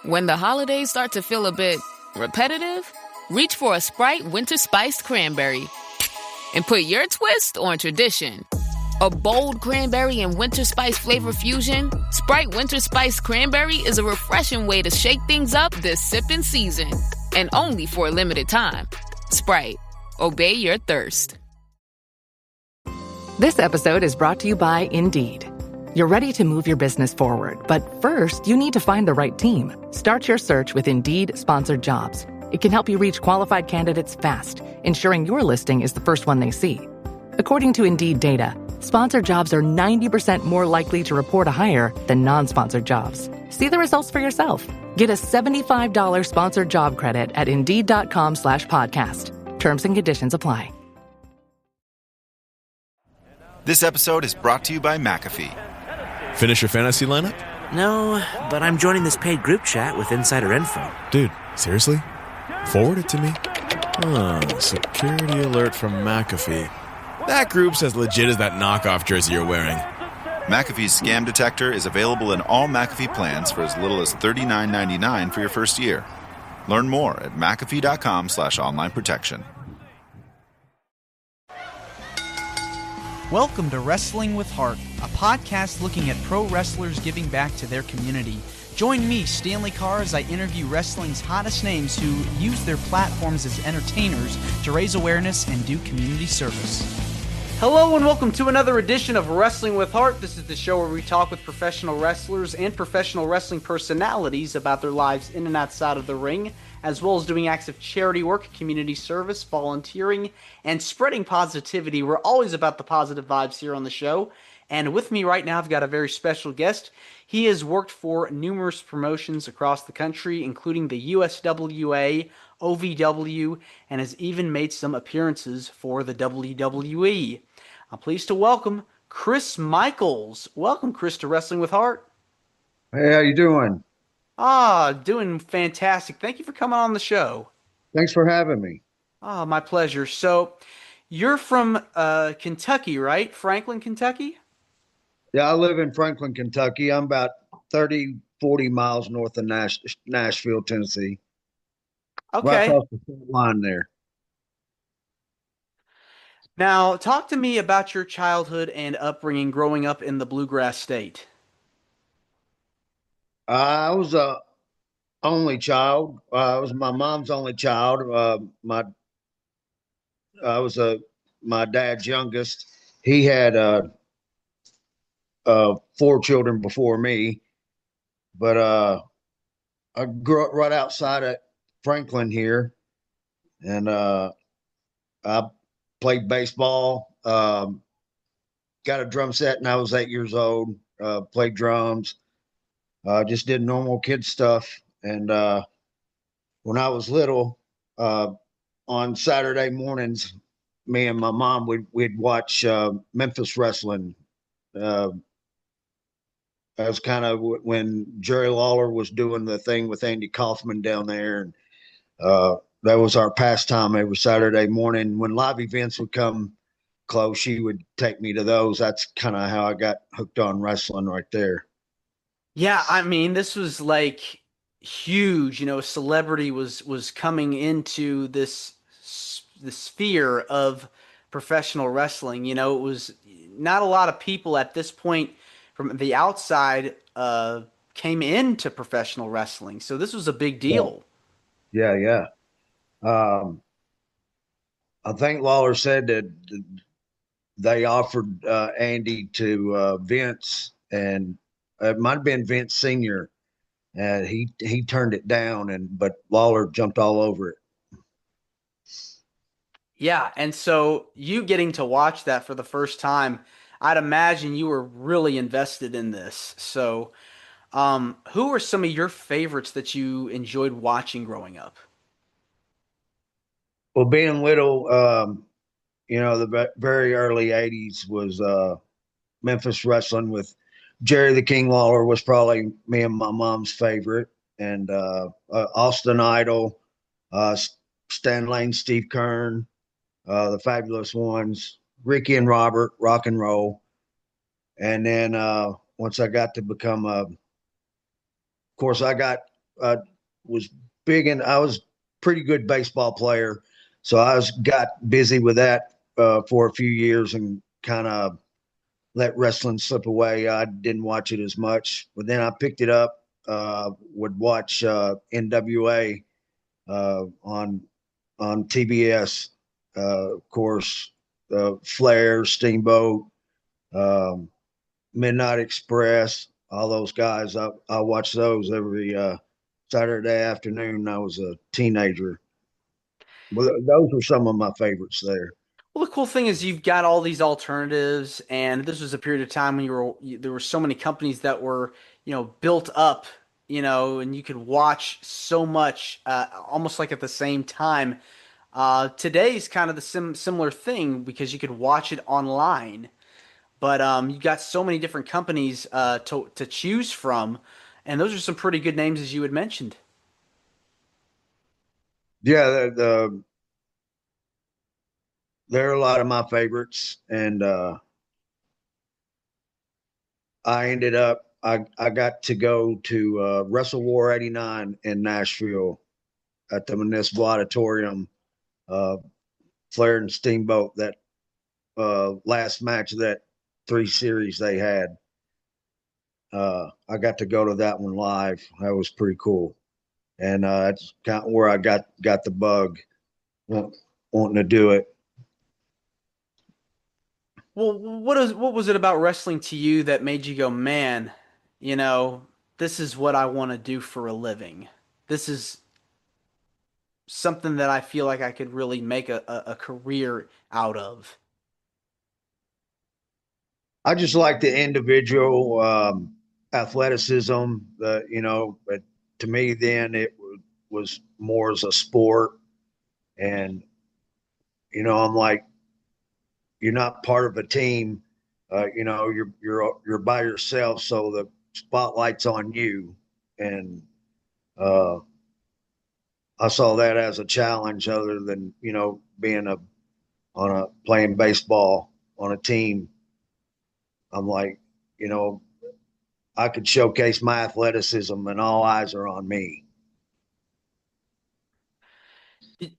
When the holidays start to feel a bit repetitive, reach for a Sprite Winter Spiced Cranberry and put your twist on tradition. A bold cranberry and winter spice flavor fusion, Sprite Winter Spiced Cranberry is a refreshing way to shake things up this sipping season. And only for a limited time. Sprite. Obey your thirst. This episode is brought to you by Indeed. You're ready to move your business forward, but first, you need to find the right team. Start your search with Indeed-sponsored jobs. It can help you reach qualified candidates fast, ensuring your listing is the first one they see. According to Indeed data, sponsored jobs are 90% more likely to report a hire than non-sponsored jobs. See the results for yourself. Get a $75 sponsored job credit at Indeed.com/podcast. Terms and conditions apply. This episode is brought to you by McAfee. Finish your fantasy lineup? No, but I'm joining this paid group chat with insider info. Dude, seriously? Forward it to me. Security alert from McAfee. That group's as legit as that knockoff jersey you're wearing. McAfee's scam detector is available in all McAfee plans for as little as $39.99 for your first year. Learn more at McAfee.com/online protection. Welcome to Wrestling with Heart, a podcast looking at pro wrestlers giving back to their community. Join me, Stanley Carr, as I interview wrestling's hottest names who use their platforms as entertainers to raise awareness and do community service. Hello and welcome to another edition of Wrestling with Heart. This is the show where we talk with professional wrestlers and professional wrestling personalities about their lives in and outside of the ring, as well as doing acts of charity work, community service, volunteering, and spreading positivity. We're always about the positive vibes here on the show. And with me right now, I've got a very special guest. He has worked for numerous promotions across the country, including the USWA, OVW, and has even made some appearances for the WWE. I'm pleased to welcome Chris Michaels. Welcome, Chris, to Wrestling with Heart. Hey, how you doing? Doing fantastic. Thank you for coming on the show. Thanks for having me. My pleasure. So, you're from Kentucky, right? Franklin, Kentucky? Yeah, I live in Franklin, Kentucky. I'm about 40 miles north of Nashville, Tennessee. Okay. Right across the front line there. Now, talk to me about your childhood and upbringing growing up in the Bluegrass State. I was a only child. I was my mom's only child. My dad's youngest. He had 4 children before me, but I grew up right outside of Franklin here, and I played baseball. Got a drum set when I was 8 years old. Played drums. Just did normal kid stuff. And when I was little, on Saturday mornings, me and my mom we'd watch Memphis wrestling. That was kind of when Jerry Lawler was doing the thing with Andy Kaufman down there, and that was our pastime every Saturday morning. When live events would come close, she would take me to those. That's kind of how I got hooked on wrestling right there. Yeah, I mean, this was like huge. You know, celebrity was coming into this sphere of professional wrestling. You know, it was not a lot of people at this point from the outside came into professional wrestling. So this was a big deal. Yeah. I think Lawler said that they offered Andy to Vince, and it might have been Vince Sr. And he turned it down, but Lawler jumped all over it. Yeah, and so you getting to watch that for the first time, I'd imagine you were really invested in this. So who are some of your favorites that you enjoyed watching growing up? Well, being little, the very early 80s was Memphis wrestling with Jerry the King Lawler was probably me and my mom's favorite. And Austin Idol, Stan Lane, Steve Kern, the Fabulous Ones, Ricky and Robert, rock and roll. And then once I got to become of course, I got was I was pretty good baseball player. So got busy with that for a few years and kind of let wrestling slip away. I didn't watch it as much, but then I picked it up. Would watch NWA on TBS, of course, Flair, Steamboat, um, Midnight Express, all those guys. I watched those every Saturday afternoon when I was a teenager. Well, those were some of my favorites there. Well, the cool thing is you've got all these alternatives, and this was a period of time when there were so many companies that were, built up, and you could watch so much, almost like at the same time. Today's kind of the similar thing because you could watch it online, but you've got so many different companies to choose from, and those are some pretty good names as you had mentioned. Yeah, they're a lot of my favorites, and I got to go to Wrestle War '89 in Nashville at the Municipal Auditorium. Flair and Steamboat, that last match of that 3 series they had. I got to go to that one live. That was pretty cool, and that's kind of where I got the bug, wanting to do it. Well, what was it about wrestling to you that made you go, man, you know, this is what I want to do for a living. This is something that I feel like I could really make a career out of. I just like the individual athleticism. But to me, then was more as a sport, and I'm like, you're not part of a team. You're by yourself, so the spotlight's on you, and uh, I saw that as a challenge, other than being on a playing baseball on a team. I'm like, you know, I could showcase my athleticism, and all eyes are on me.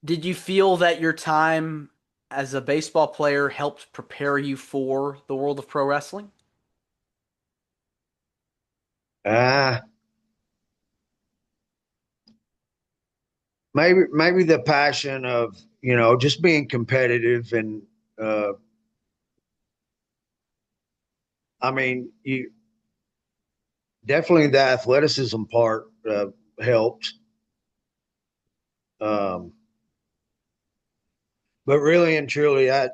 Did you feel that your time as a baseball player helped prepare you for the world of pro wrestling? Ah, maybe the passion of just being competitive, and uh, I mean, you definitely the athleticism part helped. Um, but really and truly, a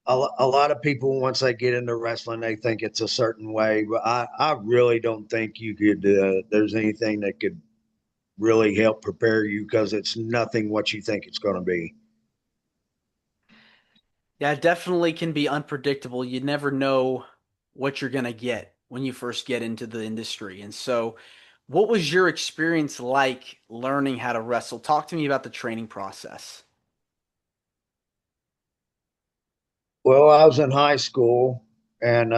lot of people, once they get into wrestling, they think it's a certain way, but I really don't think you could. There's anything that could really help prepare you, because it's nothing what you think it's going to be. Yeah, it definitely can be unpredictable. You never know what you're going to get when you first get into the industry. And so, what was your experience like learning how to wrestle? Talk to me about the training process. Well, I was in high school, and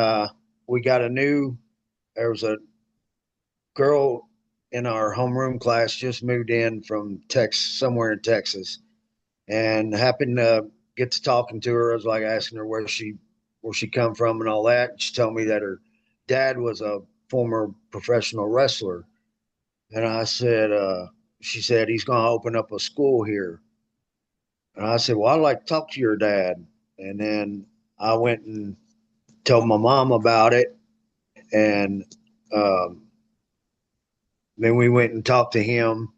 we got there was a girl in our homeroom class just moved in from somewhere in Texas, and happened to get to talking to her. I was like asking her where she come from and all that. She told me that her dad was a former professional wrestler, and I said, she said he's going to open up a school here, and I said, well, I'd like to talk to your dad. And then I went and told my mom about it, and um, then we went and talked to him.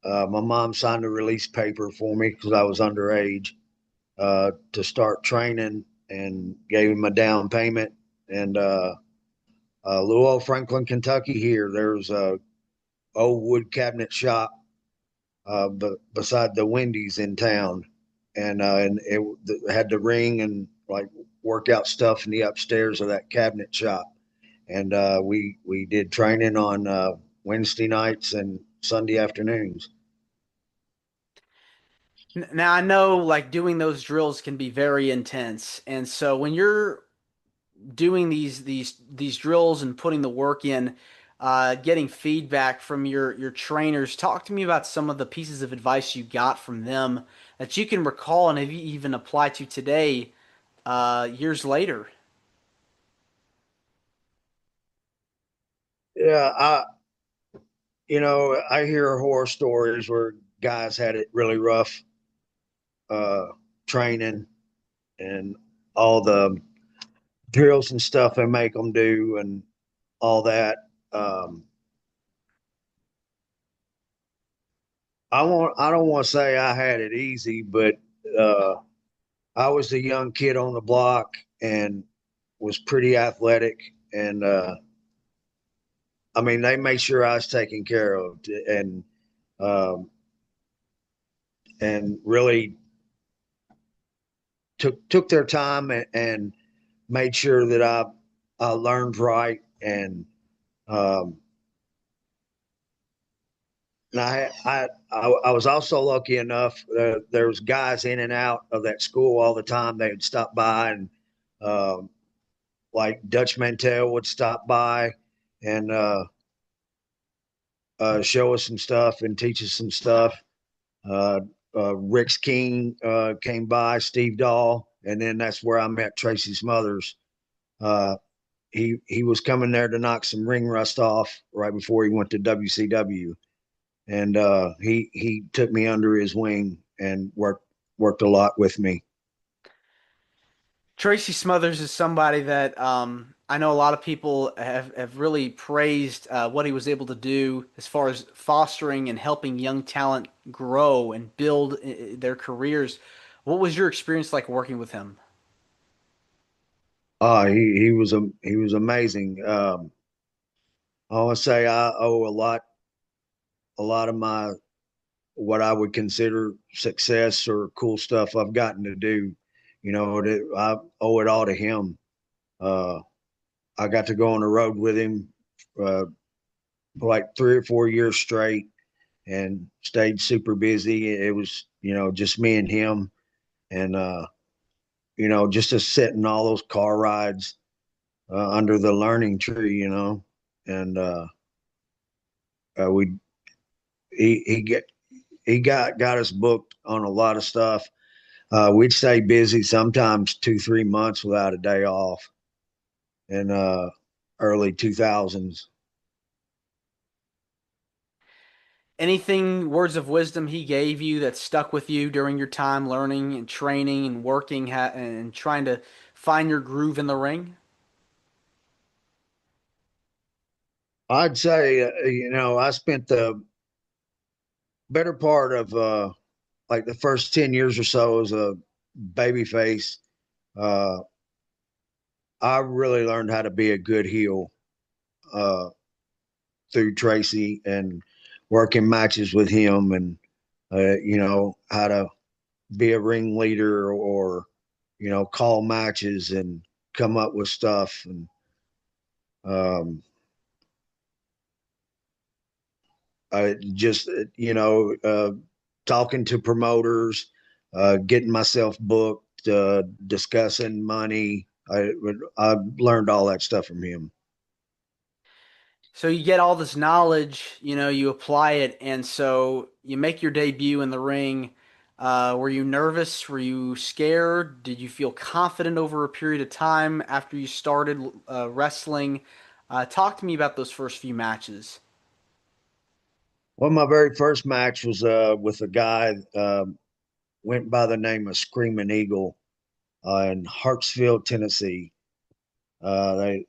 My mom signed a release paper for me because I was underage, to start training, and gave him a down payment. And little old Franklin, Kentucky, here, there's a old wood cabinet shop beside the Wendy's in town, and it had the ring and like workout stuff in the upstairs of that cabinet shop. And we did training on Wednesday nights and Sunday afternoons. Now, I know like doing those drills can be very intense. And so when you're doing these drills and putting the work in, getting feedback from your trainers. Talk to me about some of the pieces of advice you got from them that you can recall and have you even applied to today, years later. Yeah, I hear horror stories where guys had it really rough uh, training and all the drills and stuff they make them do and all that. Um, I don't want to say I had it easy, but uh, I was a young kid on the block and was pretty athletic, and I mean they made sure I was taken care of, um, and really took their time and made sure that I learned right, um, and I was also lucky enough. There was guys in and out of that school all the time. They would stop by and like Dutch Mantel would stop by and show us some stuff and teach us some stuff. Uh, Rick's King came by, Steve Dahl, and then that's where I met Tracy Smothers. Uh, he was coming there to knock some ring rust off right before he went to WCW, and he took me under his wing and worked a lot with me. Tracy Smothers is somebody that I know a lot of people have really praised what he was able to do as far as fostering and helping young talent grow and build their careers. What was your experience like working with him? He was amazing. I want to say I owe a lot of my what I would consider success or cool stuff I've gotten to do. I owe it all to him. Uh, I got to go on the road with him uh, for like 3 or 4 years straight and stayed super busy. It was, just me and him. And, just to sit in all those car rides under the learning tree, and we, he get, he got us booked on a lot of stuff. We'd stay busy sometimes 2, 3 months without a day off in early 2000s. Anything, words of wisdom he gave you that stuck with you during your time learning and training and working and trying to find your groove in the ring? I'd say, I spent the better part of like the first 10 years or so as a baby face. Uh, I really learned how to be a good heel uh, through Tracy and working matches with him and, how to be a ring leader or, call matches and come up with stuff. And, um, I just, talking to promoters, getting myself booked, discussing money. I learned all that stuff from him. So you get all this knowledge, you apply it, and so you make your debut in the ring. Were you nervous? Were you scared? Did you feel confident over a period of time after you started wrestling? Talk to me about those first few matches. Well, my very first match was with a guy went by the name of Screaming Eagle in Hartsville, Tennessee. They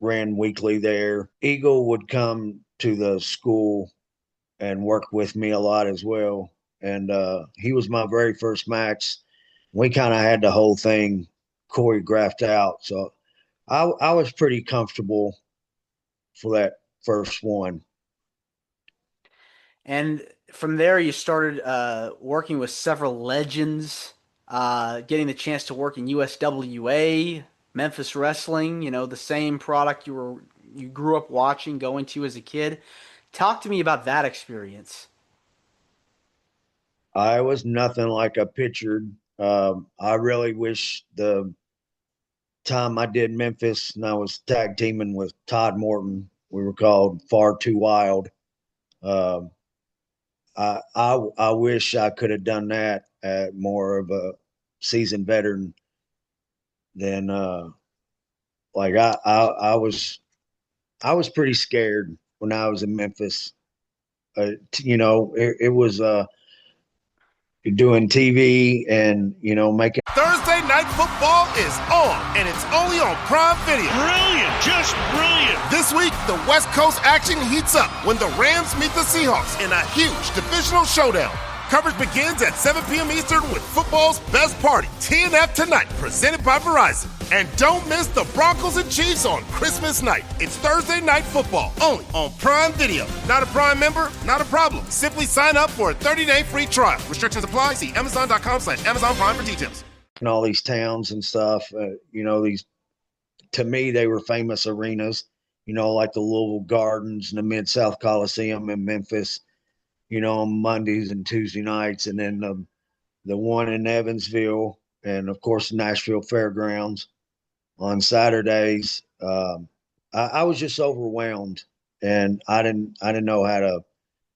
ran weekly there. Eagle would come to the school and work with me a lot as well. And he was my very first match. We kind of had the whole thing choreographed out. So I was pretty comfortable for that first one. And from there, you started working with several legends, getting the chance to work in USWA, Memphis Wrestling, the same product you grew up watching, going to as a kid. Talk to me about that experience. I was nothing like I pictured. I really wish the time I did Memphis and I was tag teaming with Todd Morton We were called Far Too Wild. Um, I wish I could have done that at more of a seasoned veteran than like I was pretty scared when I was in Memphis. It was doing TV and making. Thursday Night Football is on, and it's only on Prime Video. Brilliant, just brilliant. This week, the West Coast action heats up when the Rams meet the Seahawks in a huge divisional showdown. Coverage begins at 7 p.m. Eastern with football's best party, TNF Tonight, presented by Verizon. And don't miss the Broncos and Chiefs on Christmas night. It's Thursday Night Football, only on Prime Video. Not a Prime member? Not a problem. Simply sign up for a 30-day free trial. Restrictions apply. See Amazon.com/Amazon Prime for details. And all these towns and stuff, these, to me, they were famous arenas, like the Louisville Gardens and the Mid-South Coliseum in Memphis, on Mondays and Tuesday nights, and then the one in Evansville, and of course Nashville Fairgrounds on Saturdays. I was just overwhelmed, and I didn't know how to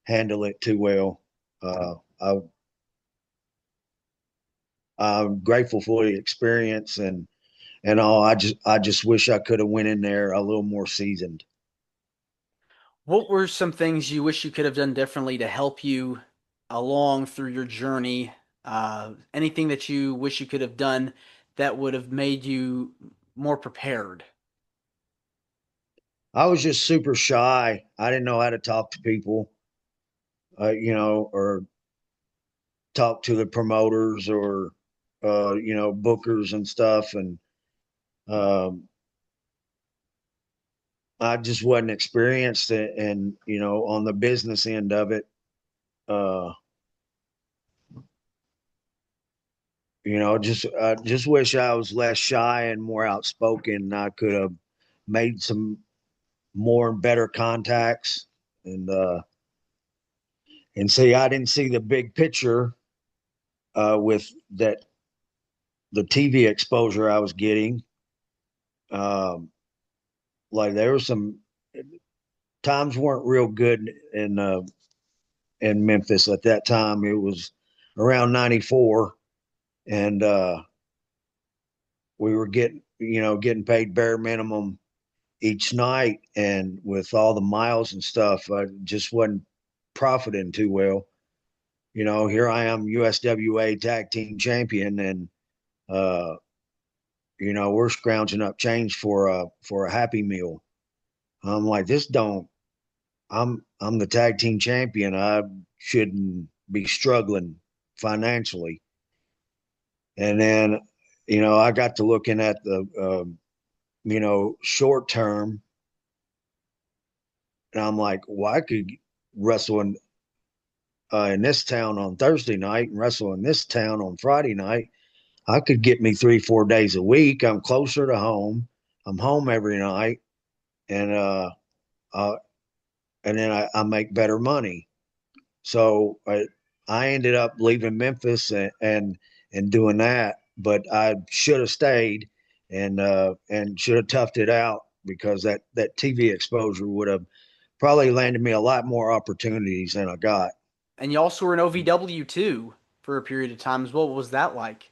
handle it too well. I'm grateful for the experience and all. I just wish I could have went in there a little more seasoned. What were some things you wish you could have done differently to help you along through your journey? Anything that you wish you could have done that would have made you more prepared? I was just super shy. I didn't know how to talk to people, or talk to the promoters or, bookers and stuff. And I just wasn't experienced and, on the business end of it. I just wish I was less shy and more outspoken. I could have made some more and better contacts and see, I didn't see the big picture with that, the TV exposure I was getting. Like there were some times weren't real good in Memphis at that time. It was around 94. And we were getting paid bare minimum each night, and with all the miles and stuff, I just wasn't profiting too well. Here I am, USWA tag team champion, and we're scrounging up change for a Happy Meal. I'm like, I'm the tag team champion. I shouldn't be struggling financially. And then, I got to looking at the, short term. And I'm like, well, I could wrestle in this town on Thursday night and wrestle in this town on Friday night. I could get me 3-4 days a week. I'm closer to home. I'm home every night. And then I make better money. So I ended up leaving Memphis and doing that, but I should have stayed and should have toughed it out, because that TV exposure would have probably landed me a lot more opportunities than I got. And you also were in OVW too for a period of time. What was that like?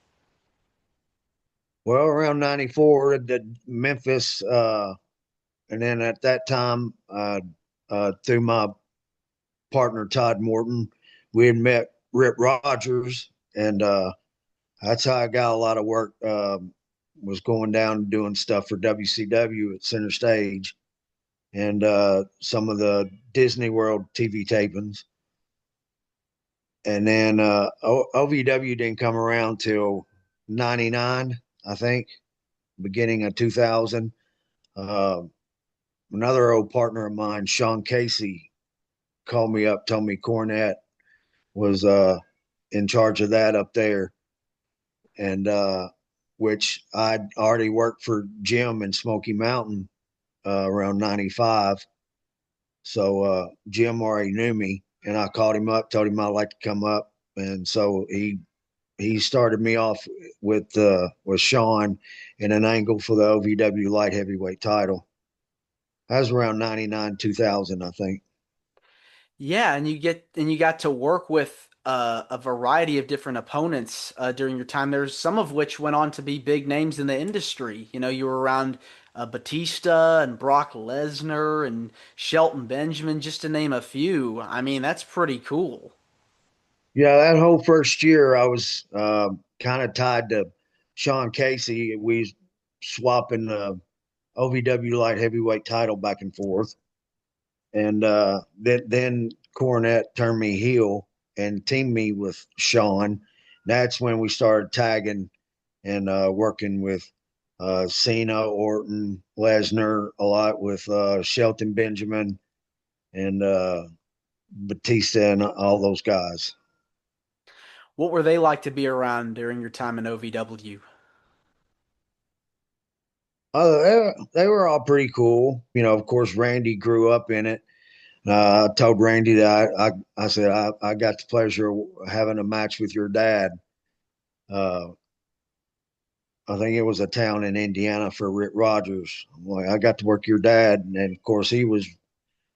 Well, around 94, the Memphis, and then at that time, through my partner Todd Morton, we had met Rip Rogers, and that's how I got a lot of work. Was going down and doing stuff for WCW at Center Stage, and some of the Disney World TV tapings. And then OVW didn't come around till 99, I think, beginning of 2000. Another old partner of mine, Sean Casey, called me up, told me Cornette was in charge of that up there. And which I'd already worked for Jim in Smoky Mountain around 95. So Jim already knew me, and I called him up, told him I'd like to come up. And so he started me off with Sean in an angle for the OVW light heavyweight title. That was around 99, 2000, I think. Yeah, and you got to work with a variety of different opponents during your time. There's some of which went on to be big names in the industry. You know, you were around Batista and Brock Lesnar and Shelton Benjamin, just to name a few. I mean, that's pretty cool. Yeah, that whole first year, I was kind of tied to Sean Casey. We was swapping the OVW light heavyweight title back and forth, and then Cornette turned me heel and teamed me with Sean. That's when we started tagging and working with Cena, Orton, Lesnar a lot with Shelton Benjamin and Batista and all those guys. What were they like to be around during your time in OVW? They were all pretty cool. You know, of course, Randy grew up in it. I told Randy that I said, I got the pleasure of having a match with your dad. Uh, I think it was a town in Indiana for Rick Rogers. I'm like, I got to work your dad. And of course, he was,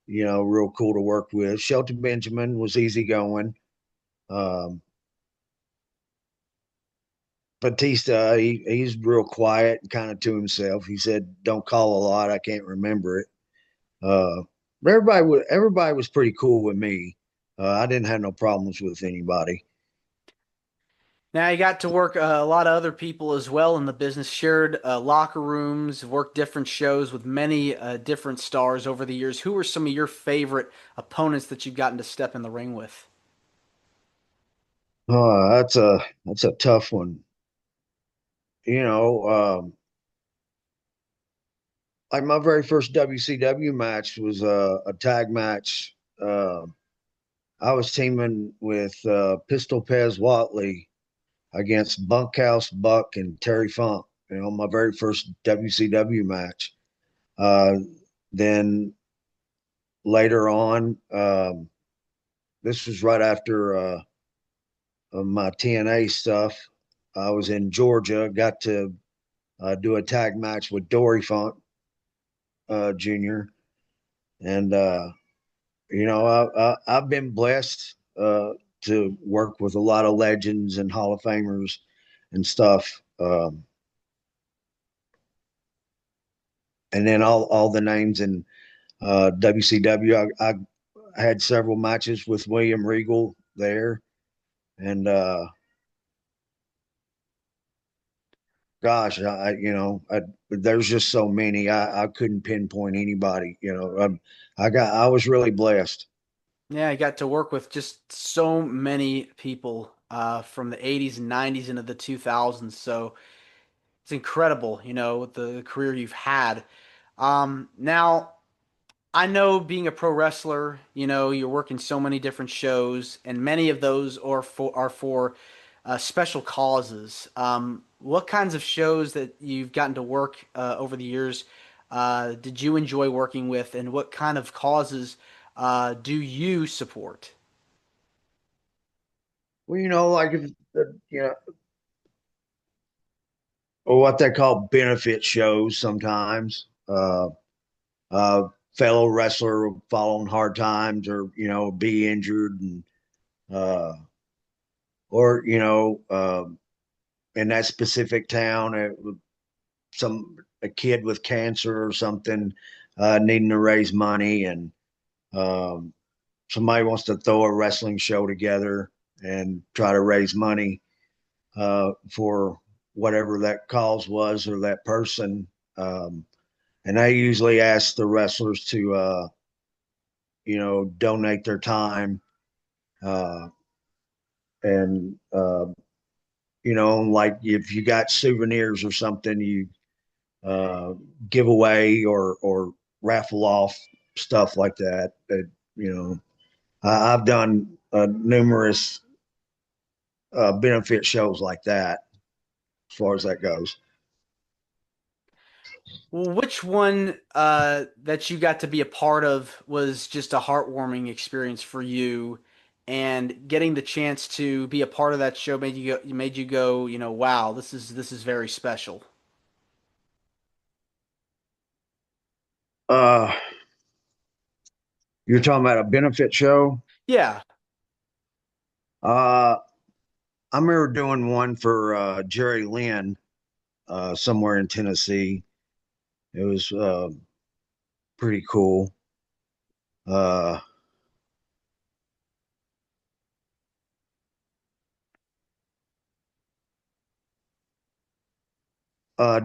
real cool to work with. Shelton Benjamin was easygoing. Um, Batista, he's real quiet and kind of to himself. He said, "Don't call a lot. I can't remember it." Uh, but everybody was pretty cool with me. I didn't have no problems with anybody. Now you got to work a lot of other people as well in the business, shared locker rooms, worked different shows with many different stars over the years. Who were some of your favorite opponents that you've gotten to step in the ring with? That's a tough one. You know, like my very first WCW match was a tag match. I was teaming with Pistol Pez Watley against Bunkhouse Buck and Terry Funk. You know, my very first WCW match. Uh, then later on, this was right after my TNA stuff. I was in Georgia, got to do a tag match with Dory Funk Jr. And I've been blessed to work with a lot of legends and Hall of Famers and stuff. And then all the names in WCW. I had several matches with William Regal there, and gosh, there's just so many. I couldn't pinpoint anybody. I was really blessed. Yeah, I got to work with just so many people from the 80s and 90s into the 2000s. So it's incredible, the career you've had. Now, I know being a pro wrestler, you're working so many different shows, and many of those are for special causes. What kinds of shows that you've gotten to work over the years did you enjoy working with, and what kind of causes do you support? Well, like if or what they call benefit shows sometimes. Fellow wrestler fall on hard times or be injured and uh, or in that specific town a kid with cancer or something needing to raise money and um, somebody wants to throw a wrestling show together and try to raise money for whatever that cause was or that person. And I usually ask the wrestlers to, donate their time. Uh, and, like if you got souvenirs or something, you uh, give away or raffle off stuff like that. I've done numerous benefit shows like that as far as that goes. Well, which one that you got to be a part of was just a heartwarming experience for you, and getting the chance to be a part of that show made you go, wow, this is very special. Uh, you're talking about a benefit show? Yeah. Uh, I remember doing one for Jerry Lynn somewhere in Tennessee. It was pretty cool. Uh,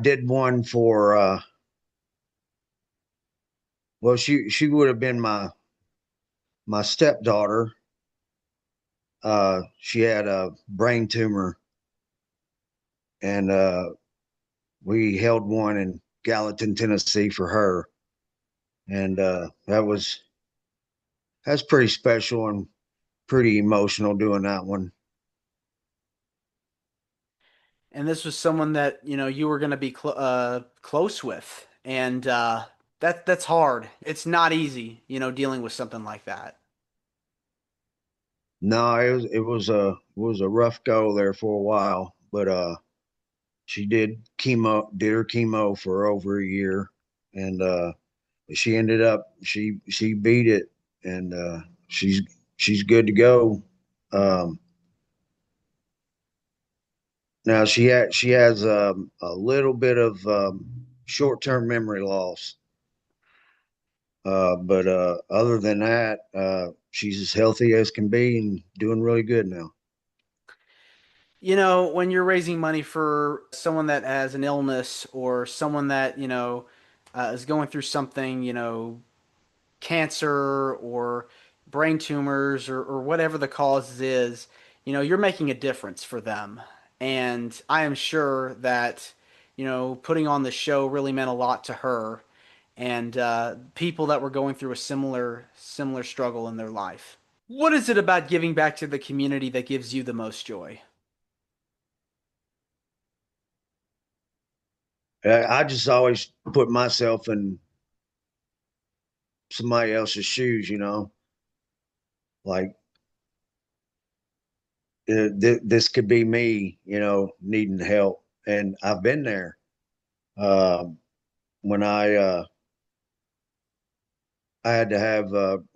did one for well, she would have been my stepdaughter. She had a brain tumor, and we held one in Gallatin, Tennessee for her, and that's pretty special and pretty emotional doing that one. And this was someone that, you were going to be close with. And that's hard. It's not easy, dealing with something like that. No, it was a rough go there for a while, but she did her chemo for over a year, and she ended up she beat it, and she's good to go. Um, Now she has a little bit of short-term memory loss, but other than that, she's as healthy as can be and doing really good now. When you're raising money for someone that has an illness or someone that, is going through something, cancer or brain tumors or whatever the cause is, you're making a difference for them. And I am sure that, putting on the show really meant a lot to her and people that were going through a similar struggle in their life. What is it about giving back to the community that gives you the most joy? I just always put myself in somebody else's shoes, like this could be me, needing help, and I've been there. Um, when I had to have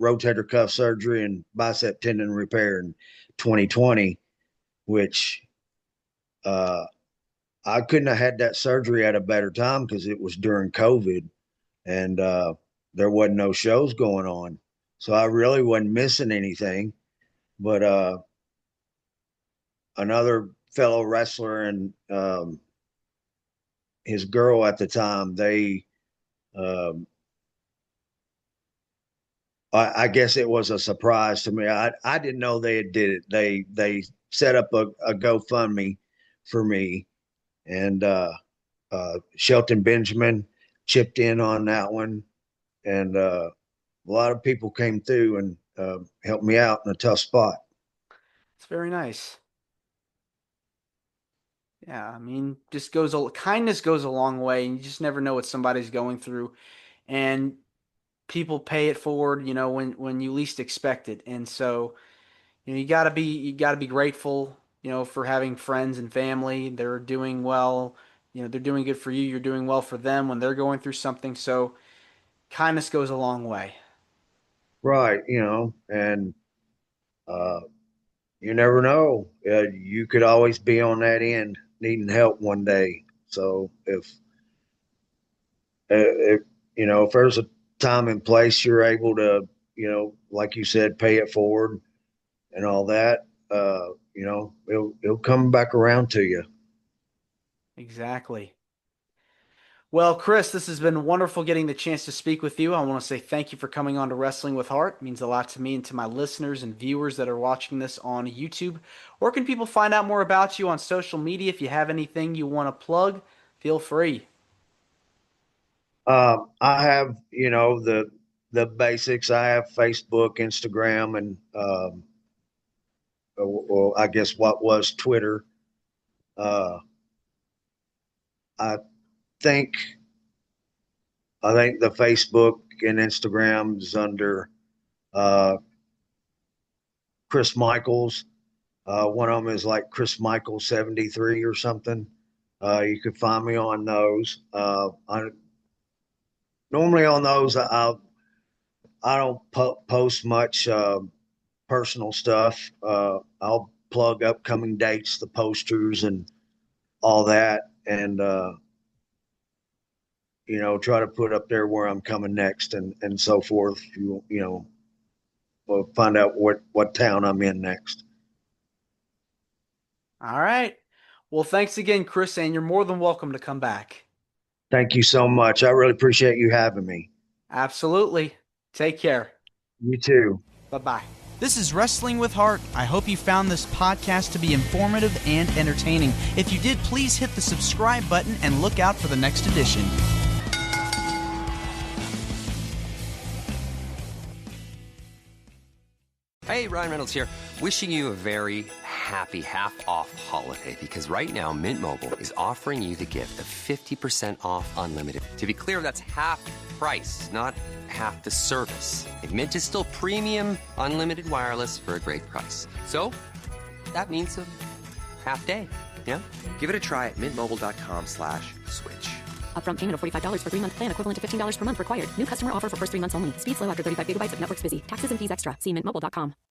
rotator cuff surgery and bicep tendon repair in 2020, which uh, I couldn't have had that surgery at a better time because it was during COVID, and there wasn't no shows going on. So I really wasn't missing anything. But another fellow wrestler and his girl at the time, um, I guess it was a surprise to me. I didn't know they had did it. They set up a GoFundMe for me, and Shelton Benjamin chipped in on that one, and a lot of people came through and helped me out in a tough spot. It's very nice. Yeah, I mean, kindness goes a long way, and you just never know what somebody's going through, and people pay it forward, when you least expect it, and so you gotta be grateful, for having friends and family. They're doing well, they're doing good for you. You're doing well for them when they're going through something. So kindness goes a long way. Right, and uh, you never know. You could always be on that end needing help one day. So if if there's a time and place you're able to, like you said, pay it forward and all that, it'll come back around to you. Exactly. Well, Chris, this has been wonderful getting the chance to speak with you. I want to say thank you for coming on to Wrestling with Heart. It means a lot to me and to my listeners and viewers that are watching this on YouTube. Where can people find out more about you on social media? If you have anything you want to plug, feel free. I have, the basics. I have Facebook, Instagram, and well, I guess what was Twitter. Uh, I think I think the Facebook and Instagram is under uh, Chris Michaels. One of them is like Chris Michaels 73 or something. You can find me on those. normally on those, I don't post much personal stuff. I'll plug upcoming dates, the posters, and all that, and try to put up there where I'm coming next and so forth. We'll find out what town I'm in next. All right. Well, thanks again, Chris, and you're more than welcome to come back. Thank you so much. I really appreciate you having me. Absolutely. Take care. You too. Bye-bye. This is Wrestling with Heart. I hope you found this podcast to be informative and entertaining. If you did, please hit the subscribe button and look out for the next edition. Hey, Ryan Reynolds here, wishing you a very happy half-off holiday, because right now Mint Mobile is offering you the gift of 50% off unlimited. To be clear, that's half price, not half the service. And Mint is still premium unlimited wireless for a great price. So that means a half day, yeah? Give it a try at mintmobile.com/switch. Upfront payment of $45 for 3-month plan, equivalent to $15 per month required. New customer offer for first 3 months only. Speeds slow after 35 gigabytes if network's busy. Taxes and fees extra. See mintmobile.com.